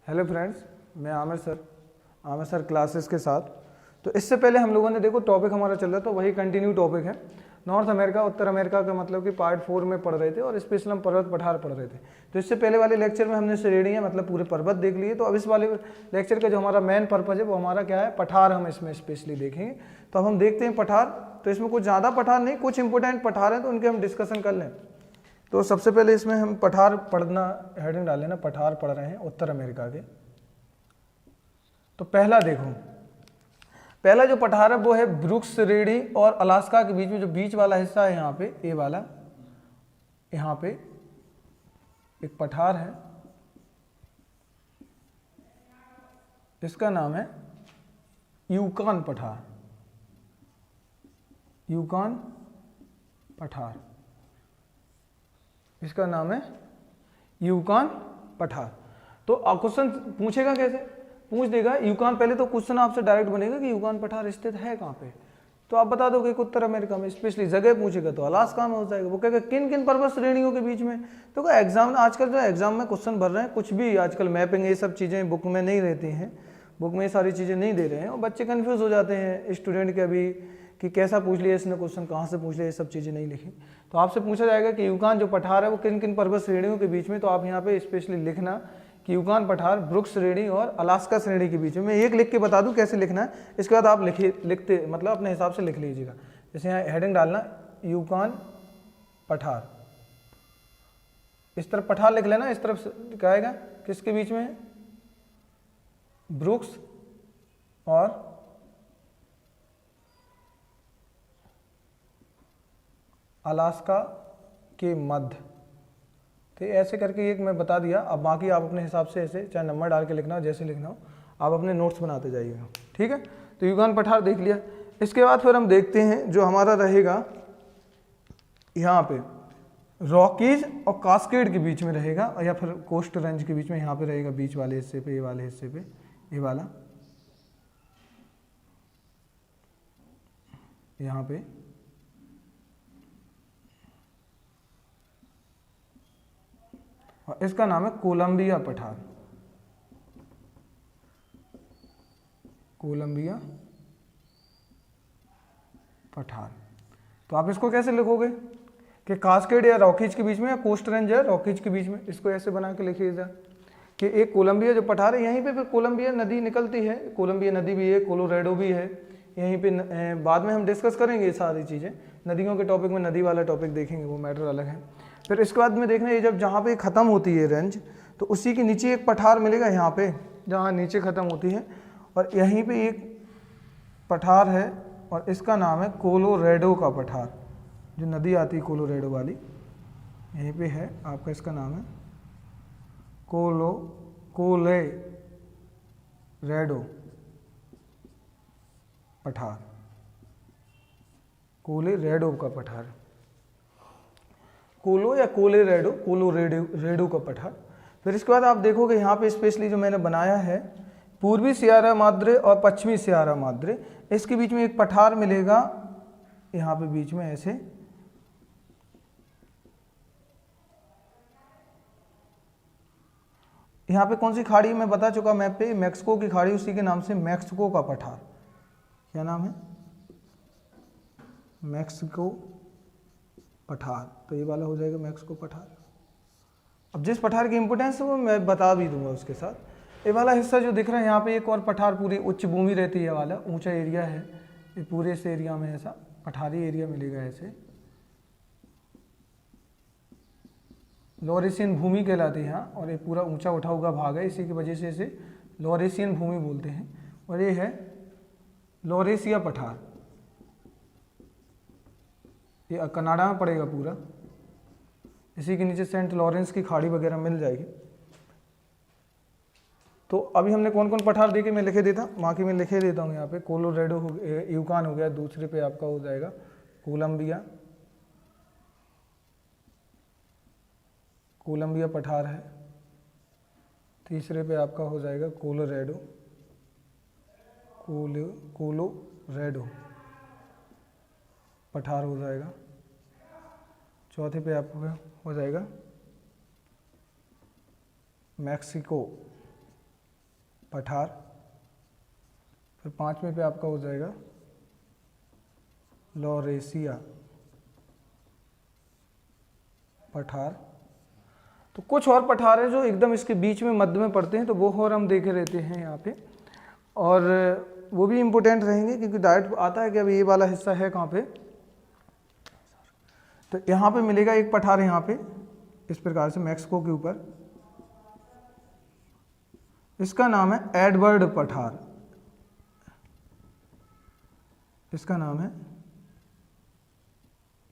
Hello friends, मैं Aamir sir classes के साथ। तो इससे पहले हम लोगों ने देखो टॉपिक हमारा चल रहा था, वही कंटिन्यू टॉपिक है नॉर्थ अमेरिका उत्तर अमेरिका का, मतलब कि पार्ट 4 में पढ़ रहे थे और स्पेशल हम पर्वत पठार पढ़ रहे थे। तो इससे पहले वाले लेक्चर में हमने श्रेणियाँ मतलब पूरे पर्वत देख लिए। तो अब इस वाले लेक्चर का जो हमारा मेन पर्पज है वो हमारा क्या है, पठार हम इसमें स्पेशली देखेंगे। तो अब हम देखते हैं पठार। तो इसमें कुछ ज़्यादा पठार नहीं, कुछ इंपॉर्टेंट पठार हैं तो उनके हम डिस्कशन कर लें। तो सबसे पहले इसमें हम पठार पढ़ना, हेडिंग डाल लेना, पठार पढ़ रहे हैं उत्तर अमेरिका के। तो पहला देखो, पहला जो पठार है वो है ब्रुक्स श्रेणी और अलास्का के बीच में जो बीच वाला हिस्सा है, यहाँ पे ए वाला, यहाँ पे एक पठार है, इसका नाम है यूकॉन पठार। यूकॉन पठार, इसका नाम है यूकॉन पठार। तो क्वेश्चन पूछेगा कैसे, पूछ देगा यूकॉन, पहले तो क्वेश्चन आपसे डायरेक्ट बनेगा कि यूकॉन पठार स्थित है कहाँ पे। तो आप बता दोगे कि उत्तर अमेरिका में, स्पेशली जगह पूछेगा तो अलास्का में हो जाएगा। वो कहेगा किन किन पर्वत श्रेणियों के बीच में। तो एग्जाम आजकल जो एग्जाम में क्वेश्चन भर रहे हैं, कुछ भी आजकल मैपिंग ये सब चीज़ें बुक में नहीं रहती हैं, बुक में ये सारी चीज़ें नहीं दे रहे हैं और बच्चे कन्फ्यूज़ हो जाते हैं स्टूडेंट के अभी कि कैसा पूछ लिया इसने क्वेश्चन, कहाँ से पूछ लिया, ये सब चीज़ें नहीं लिखी। तो आपसे पूछा जाएगा कि यूकॉन जो पठार है वो किन किन पर्वत श्रेणियों के बीच में। तो आप यहाँ पे स्पेशली लिखना कि यूकॉन पठार ब्रुक्स श्रेणी और अलास्का श्रेणी के बीच में। मैं एक लिख के बता दूं कैसे लिखना है, इसके बाद आप लिखते मतलब अपने हिसाब से लिख लीजिएगा। जैसे यहाँ हेडिंग डालना यूकॉन पठार, इस तरफ पठार लिख लेना, इस तरफ क्या आएगा, किसके बीच में, ब्रुक्स और अलास्का के मध्य। तो ऐसे करके एक मैं बता दिया। अब बाकी आप अपने हिसाब से ऐसे चाहे नंबर डाल के लिखना हो, जैसे लिखना हो आप अपने नोट्स बनाते जाइएगा, ठीक है। तो यूकॉन पठार देख लिया। इसके बाद फिर हम देखते हैं जो हमारा रहेगा यहाँ पे रॉकीज और कास्केड के बीच में रहेगा, या फिर कोस्ट रेंज के बीच में, यहाँ पे रहेगा बीच वाले हिस्से पे, ये वाले हिस्से पे, ये वाला यहाँ पे और इसका नाम है कोलंबिया पठार। कोलंबिया पठार। तो आप इसको कैसे लिखोगे कि कास्केड या रॉकीज के बीच में, या कोस्ट रेंज या रॉकीज के बीच में, इसको ऐसे बना के लिखिएगा कि एक कोलंबिया जो पठार है, यहीं पे फिर कोलंबिया नदी निकलती है, कोलंबिया नदी भी है, कोलोराडो भी है यहीं पे। बाद में हम डिस्कस करेंगे ये सारी चीज़ें, नदियों के टॉपिक में नदी वाला टॉपिक देखेंगे, वो मैटर अलग है। फिर इसके बाद में देखना ये जब जहाँ पे ख़त्म होती है रेंज, तो उसी के नीचे एक पठार मिलेगा, यहाँ पे जहाँ नीचे ख़त्म होती है, और यहीं पे एक पठार है और इसका नाम है कोलोराडो का पठार। जो नदी आती है कोलोराडो वाली यहीं पे है आपका, इसका नाम है कोलोराडो पठार। कोलोराडो का पठार, कोलो या कोलोराडो का पठार। फिर इसके बाद आप देखोगे यहाँ पे स्पेशली जो मैंने बनाया है पूर्वी सियारा माद्रे और पश्चिमी सियारा माद्रे, इसके बीच में एक पठार मिलेगा, यहाँ पे बीच में ऐसे। यहाँ पे कौन सी खाड़ी मैं बता चुका मैप पे, मैक्सिको की खाड़ी, उसी के नाम से मैक्सिको का पठार। क्या नाम है, मैक्सिको पठार। तो ये वाला हो जाएगा मैक्सिको पठार। अब जिस पठार की इंपोर्टेंस है वो मैं बता भी दूंगा उसके साथ। ये वाला हिस्सा जो दिख रहा है यहाँ पे एक और पठार, पूरी उच्च भूमि रहती है वाला, ऊंचा एरिया है ये, पूरे इस एरिया में ऐसा पठारी एरिया मिलेगा ऐसे। लॉरेशियन भूमि कहलाती है यहाँ, और ये पूरा ऊंचा उठा हुआ भाग है, इसी की वजह से इसे लॉरेशियन भूमि बोलते हैं। और ये है लॉरेशिया पठार, ये कनाडा में पड़ेगा पूरा, इसी के नीचे सेंट लॉरेंस की खाड़ी वगैरह मिल जाएगी। तो अभी हमने कौन कौन पठार देखे मैं लिखे देता, बाकी मैं लिखे देता हूँ यहाँ पे। कोलोराडो हो गया, यूकॉन हो गया, दूसरे पे आपका हो जाएगा कोलंबिया पठार है, तीसरे पे आपका हो जाएगा कोलोराडो पठार हो जाएगा। चौथे पे आपका हो जाएगा मैक्सिको पठार, फिर 5वें पे आपका हो जाएगा लॉरेशिया पठार। तो कुछ और पठार हैं जो एकदम इसके बीच में मध्य में पड़ते हैं, तो वो और हम देखे रहते हैं यहाँ पे, और वो भी इम्पोर्टेंट रहेंगे क्योंकि डायरेक्ट आता है कि अब ये वाला हिस्सा है कहाँ पे। तो यहाँ पे मिलेगा एक पठार यहाँ पे इस प्रकार से मैक्सिको के ऊपर, इसका नाम है एडवर्ड पठार, इसका नाम है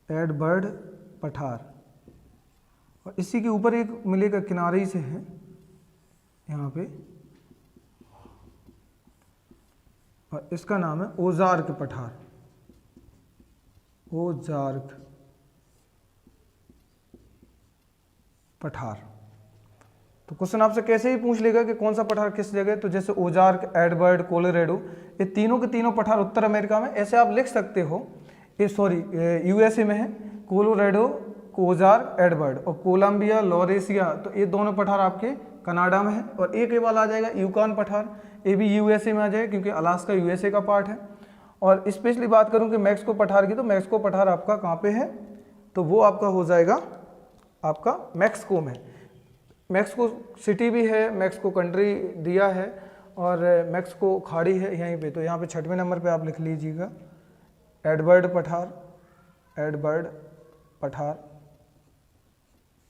एडवर्ड पठार। और इसी के ऊपर एक मिलेगा किनारे से है यहाँ पे, और इसका नाम है ओजार्क पठार, ओजार्क पठार। तो क्वेश्चन आपसे कैसे ही पूछ लेगा कि कौन सा पठार किस जगह, तो जैसे ओजार्क, एडवर्ड, कोलोराडो, ये तीनों के तीनों पठार उत्तर अमेरिका में, ऐसे आप लिख सकते हो। ये सॉरी यूएसए में है, कोलोराडो, ओजार्क, एडवर्ड, और कोलंबिया, लॉरेशिया, तो ये दोनों पठार आपके कनाडा में है। और एक ये वाला आ जाएगा यूकान पठार, ये भी यूएसए में आ जाएगा क्योंकि अलास्का यूएसए का पार्ट है। और स्पेशली बात करूं कि मैक्सिको पठार की, तो मैक्सिको पठार आपका कहाँ पे है, तो वो आपका हो जाएगा आपका मैक्सिको में। मैक्सिको सिटी भी है, मैक्सिको कंट्री दिया है, और मैक्सिको खाड़ी है यहीं पे। तो यहाँ पे 6वें नंबर पे आप लिख लीजिएगा एडवर्ड पठार, एडवर्ड पठार,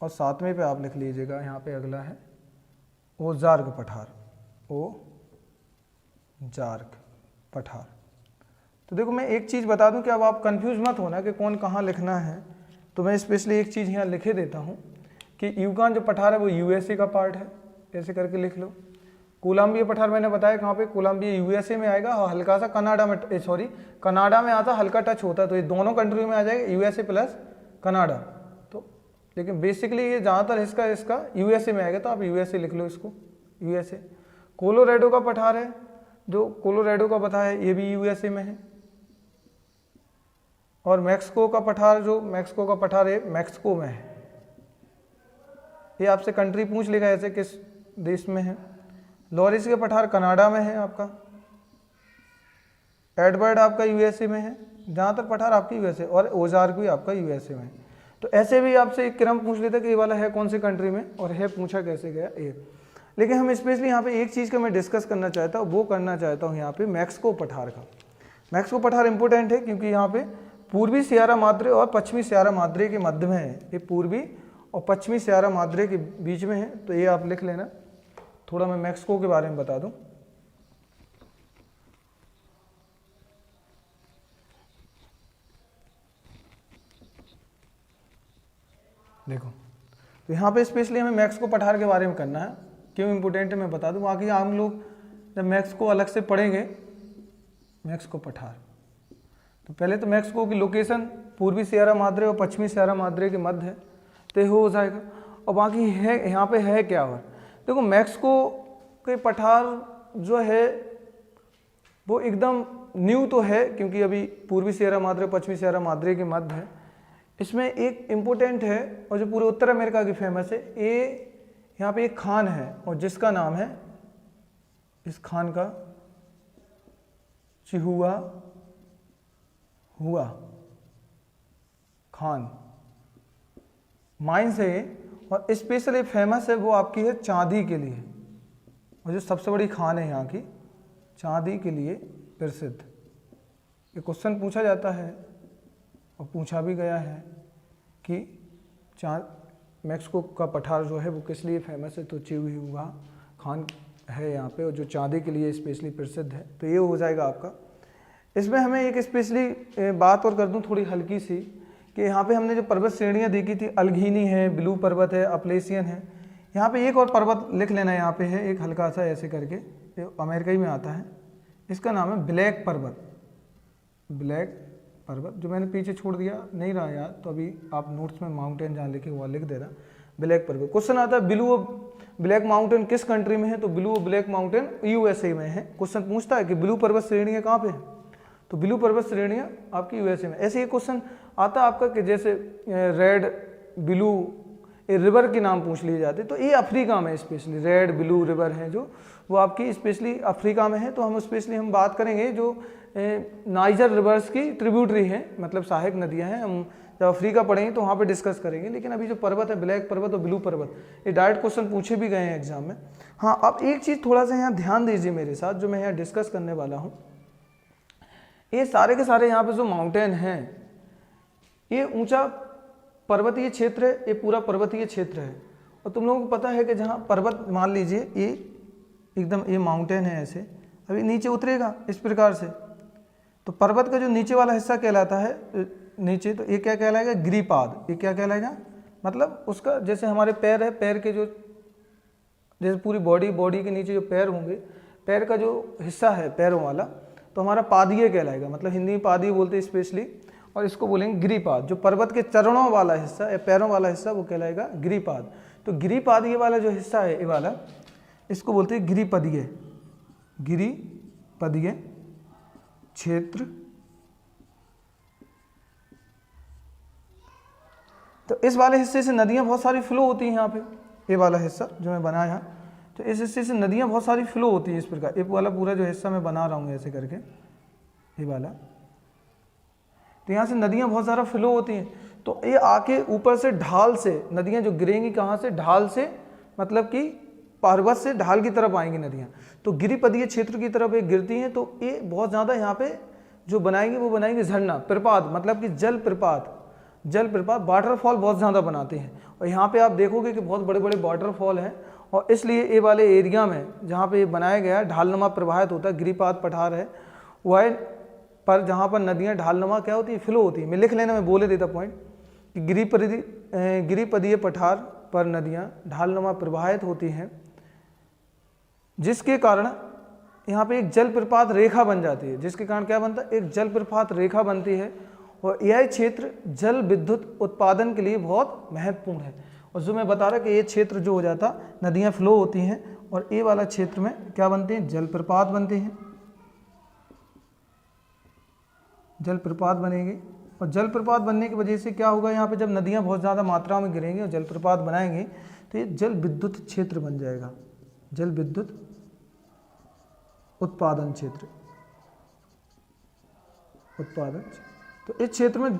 और 7वें पे आप लिख लीजिएगा यहाँ पे अगला है ओजार्क पठार, ओजार्क पठार। तो देखो मैं एक चीज़ बता दूं कि अब आप कंफ्यूज मत होना कि कौन कहाँ लिखना है, तो मैं स्पेशली एक चीज़ यहाँ लिखे देता हूँ कि यूकान जो पठार है वो यूएसए का पार्ट है, ऐसे करके लिख लो। कोलंबिया पठार मैंने बताया कहाँ पे, कोलंबिया यूएसए में आएगा, और हल्का सा कनाडा में, सॉरी कनाडा में आता, हल्का टच होता है, तो ये दोनों कंट्री में आ जाएगा, यूएसए प्लस कनाडा। तो लेकिन बेसिकली ये ज़्यादातर इसका यूएसए में आएगा, तो आप यूएसए लिख लो इसको, यूएसए। कोलोराडो का पठार है, जो कोलोराडो का पता है, ये भी यूएसए में है। और मैक्सिको का पठार, जो मैक्सिको का पठार है मैक्सिको में है, ये आपसे कंट्री पूछ लेगा ऐसे किस देश में है। लॉरेशिया का पठार कनाडा में है आपका, एडवर्ड आपका यूएसए में है, ज़्यादातर पठार आपकी यूएसए, और ओजार्क भी आपका यूएसए में है। तो ऐसे भी आपसे एक क्रम पूछ लेता कि ये वाला है कौन सी कंट्री में, और है पूछा कैसे गया ये। लेकिन हम स्पेशली यहाँ पे एक चीज़ का मैं डिस्कस करना चाहता हूँ, वो करना चाहता हूँ यहाँ पे मैक्सिको पठार का। मैक्सिको पठार इंपॉर्टेंट है क्योंकि यहाँ पे पूर्वी सियारा माद्रे और पश्चिमी सियारा माद्रे के मध्य में है, ये पूर्वी और पश्चिमी सियारा माद्रे के बीच में है, तो ये आप लिख लेना। थोड़ा मैं मैक्सिको के बारे में बता दूं। देखो तो यहाँ पे स्पेशली हमें मैक्सिको पठार के बारे में करना है, क्यों इम्पोर्टेंट है मैं बता दूं। बाकी हम लोग जब मैक्सिको अलग से पढ़ेंगे, मैक्सिको पठार, तो पहले तो मैक्सिको की लोकेशन पूर्वी सियारा माद्रे और पश्चिमी सियारा माद्रे के मध्य है, तो हो जाएगा। और बाकी है यहाँ पे है क्या, और देखो मैक्सिको के पठार जो है वो एकदम न्यू तो है क्योंकि अभी पूर्वी सियारा माद्रे पश्चिमी सियारा माद्रे के मध्य है। इसमें एक इम्पोर्टेंट है और जो पूरे उत्तर अमेरिका की फेमस है, ये यहाँ पे एक खान है और जिसका नाम है, इस खान का चिहुआ हुआ खान माइंस है, और स्पेशली फेमस है वो आपकी है चांदी के लिए, और जो सबसे बड़ी खान है यहाँ की चांदी के लिए प्रसिद्ध। ये क्वेश्चन पूछा जाता है और पूछा भी गया है कि मैक्सिको का पठार जो है वो किस लिए फेमस है, तो चिहुआ खान है यहाँ पे, और जो चांदी के लिए स्पेशली प्रसिद्ध है। तो ये हो जाएगा आपका। इसमें हमें एक स्पेशली बात और कर दूं थोड़ी हल्की सी, कि यहाँ पे हमने जो पर्वत श्रेणियाँ देखी थी, अलघीनी है, ब्लू पर्वत है, अपलेशियन है। यहाँ पे एक और पर्वत लिख लेना, यहाँ पे है एक हल्का सा ऐसे करके, ये अमेरिका ही में आता है, इसका नाम है ब्लैक पर्वत। ब्लैक पर्वत जो मैंने पीछे छोड़ दिया, नहीं रहा याद, तो अभी आप नोट्स में माउंटेन जहाँ लिखे हुआ लिख देना, ब्लैक पर्वत। क्वेश्चन आता है ब्लू ब्लैक माउंटेन किस कंट्री में है, तो ब्लू ब्लैक माउंटेन यूएसए में है। क्वेश्चन पूछता है कि ब्लू पर्वत श्रेणियाँ कहाँ पे है, तो ब्लू पर्वत श्रेणियाँ आपकी यूएसए में। ऐसे ही क्वेश्चन आता है आपका कि जैसे रेड, ब्लू, रिवर के नाम पूछ लिए जाते। तो ये अफ्रीका में स्पेशली रेड ब्लू रिवर हैं जो वो आपकी स्पेशली अफ्रीका में है। तो हम स्पेशली हम बात करेंगे जो नाइजर रिवर्स की ट्रिब्यूटरी हैं, मतलब सहायक नदियां हैं। हम जब अफ्रीका पढ़ेंगे तो वहाँ पे डिस्कस करेंगे। लेकिन अभी जो पर्वत है, ब्लैक पर्वत और ब्लू पर्वत, ये डायरेक्ट क्वेश्चन पूछे भी गए हैं एग्जाम में। हाँ, अब एक चीज़ थोड़ा सा यहाँ ध्यान दीजिए मेरे साथ, जो मैं यहाँ डिस्कस करने वाला हूँ। ये सारे के सारे यहाँ पे जो माउंटेन हैं, ये ऊंचा पर्वतीय क्षेत्र है, ये पूरा पर्वतीय क्षेत्र है। और तुम लोगों को पता है कि जहाँ पर्वत, मान लीजिए ये एकदम ये माउंटेन है ऐसे, अभी नीचे उतरेगा इस प्रकार से, तो पर्वत का जो नीचे वाला हिस्सा कहलाता है नीचे, तो ये क्या कहलाएगा? गिरिपाद। ये क्या कहलाएगा? मतलब उसका जैसे हमारे पैर है, पैर के जो जैसे पूरी बॉडी के नीचे जो पैर होंगे, पैर का जो हिस्सा है पैरों वाला, तो हमारा पादीय कहलाएगा। मतलब हिंदी में पादीय बोलते हैं स्पेशली, और इसको बोलेंगे गिरिपाद। जो पर्वत के चरणों वाला हिस्सा या पैरों वाला हिस्सा वो कहलाएगा गिरिपाद। तो गिरिपादीय वाला जो हिस्सा है ये वाला, इसको बोलते हैं गिरिपदीय, गिरिपदीय क्षेत्र। तो इस वाले हिस्से से नदियाँ बहुत सारी फ्लो होती हैं यहाँ पे, ये वाला हिस्सा जो मैं बनाया है, तो इस हिस्से से नदियाँ बहुत सारी फ्लो होती हैं इस प्रकार। ये वाला पूरा जो हिस्सा मैं बना रहा हूँ ऐसे करके, ये वाला, तो यहाँ से नदियाँ बहुत सारा फ्लो होती हैं। तो ये आके ऊपर से ढाल से नदियाँ जो गिरेंगी, कहाँ से? ढाल से, मतलब कि पर्वत से ढाल की तरफ आएंगी नदियाँ, तो गिरिपदीय क्षेत्र की तरफ ये गिरती हैं। तो ये बहुत ज़्यादा यहाँ पे जो बनाएंगे वो बनाएंगे झरना, प्रपात, मतलब कि जल प्रपात, वाटरफॉल बहुत ज़्यादा बनाते हैं। और यहाँ पे आप देखोगे कि बहुत बड़े बड़े वाटरफॉल हैं। और इसलिए ये वाले एरिया में जहाँ पे ये बनाया गया है, ढालनुमा प्रवाहित होता है, गिरिपाद पठार है वह पर, जहाँ पर नदियाँ ढालनुमा क्या होती है? फ्लो होती है। मैं लिख लेना, मैं बोले देता पॉइंट कि गिरिपदीय पठार पर नदियाँ ढालनुमा प्रवाहित होती हैं, जिसके कारण यहाँ पे एक जलप्रपात रेखा बन जाती है। जिसके कारण क्या बनता है? एक जलप्रपात रेखा बनती है। और यह क्षेत्र जल विद्युत उत्पादन के लिए बहुत महत्वपूर्ण है। और जो मैं बता रहा कि ये क्षेत्र जो हो जाता, नदियाँ फ्लो होती हैं और ये वाला क्षेत्र में क्या बनते हैं? जलप्रपात बनते हैं, जलप्रपात बनेंगे। और जलप्रपात बनने की वजह से क्या होगा? यहाँ पे जब नदियाँ बहुत ज़्यादा मात्रा में गिरेंगी और जलप्रपात बनाएंगे, तो ये जल विद्युत क्षेत्र बन जाएगा, जल विद्युत उत्पादन क्षेत्र, उत्पादन। तो इस क्षेत्र में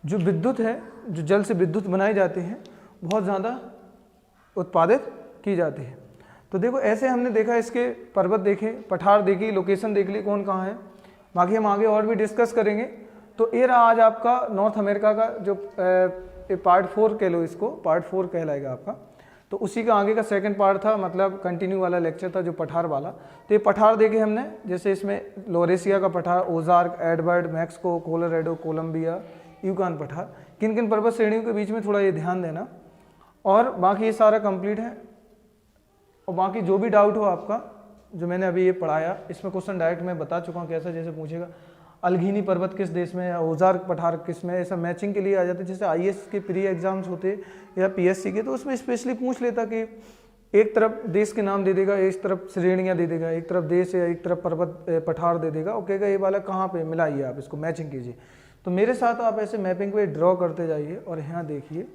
जो विद्युत है, जो जल से विद्युत बनाई जाती है, बहुत ज़्यादा उत्पादित की जाती है। तो देखो ऐसे हमने देखा, इसके पर्वत देखे, पठार देखी, लोकेशन देख ली कौन कहाँ है। बाकी हम आगे और भी डिस्कस करेंगे। तो ये रहा आज आपका नॉर्थ अमेरिका का जो पार्ट 4 कह लो, इसको पार्ट 4 कहलाएगा आपका। तो उसी का आगे का सेकंड पार्ट था, मतलब कंटिन्यू वाला लेक्चर था जो पठार वाला। तो ये पठार देखे हमने, जैसे इसमें लोरेशिया का पठार, Ozark, Edward, Mexico, Colorado, Columbia, Yukon पठार। किन किन पर्वत श्रेणियों के बीच में थोड़ा ये ध्यान देना। और बाकी ये सारा कंप्लीट है। और बाकी जो भी डाउट हो आपका, जो मैंने अभी ये पढ़ाया, इसमें क्वेश्चन डायरेक्ट मैं बता चुका हूँ कैसा, जैसे पूछेगा अलघीनी पर्वत किस देश में, या ओजार्क पठार किस में, ऐसा मैचिंग के लिए आ जाते। जैसे IAS के प्री एग्जाम्स होते या PSC के, तो उसमें स्पेशली पूछ लेता कि एक तरफ देश के नाम दे देगा, एक तरफ श्रेणियाँ दे देगा, एक तरफ देश या एक तरफ पर्वत पठार दे देगा, और कहेगा ये वाला कहाँ पे मिलाइए, आप इसको मैचिंग कीजिए। तो मेरे साथ आप ऐसे मैपिंग पे ड्रॉ करते जाइए और यहाँ देखिए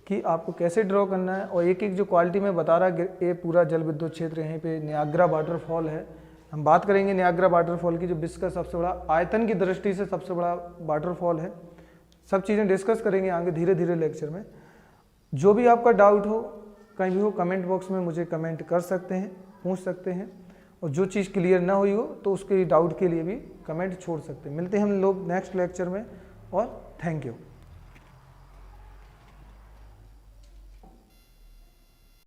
कि आपको कैसे ड्रॉ करना है। और एक एक जो क्वालिटी में बता रहा, ये पूरा जल विद्युत क्षेत्र, यहीं पे नियाग्रा वाटरफॉल है। हम बात करेंगे नियाग्रा वाटरफॉल की, जो विश्व का सबसे बड़ा, आयतन की दृष्टि से सबसे बड़ा वाटरफॉल है। सब चीज़ें डिस्कस करेंगे आगे धीरे धीरे लेक्चर में। जो भी आपका डाउट हो, कहीं भी हो, कमेंट बॉक्स में मुझे कमेंट कर सकते हैं, पूछ सकते हैं। और जो चीज़ क्लियर ना हुई हो तो उसके डाउट के लिए भी कमेंट छोड़ सकते हैं। मिलते हैं हम लोग नेक्स्ट लेक्चर में, और थैंक यू।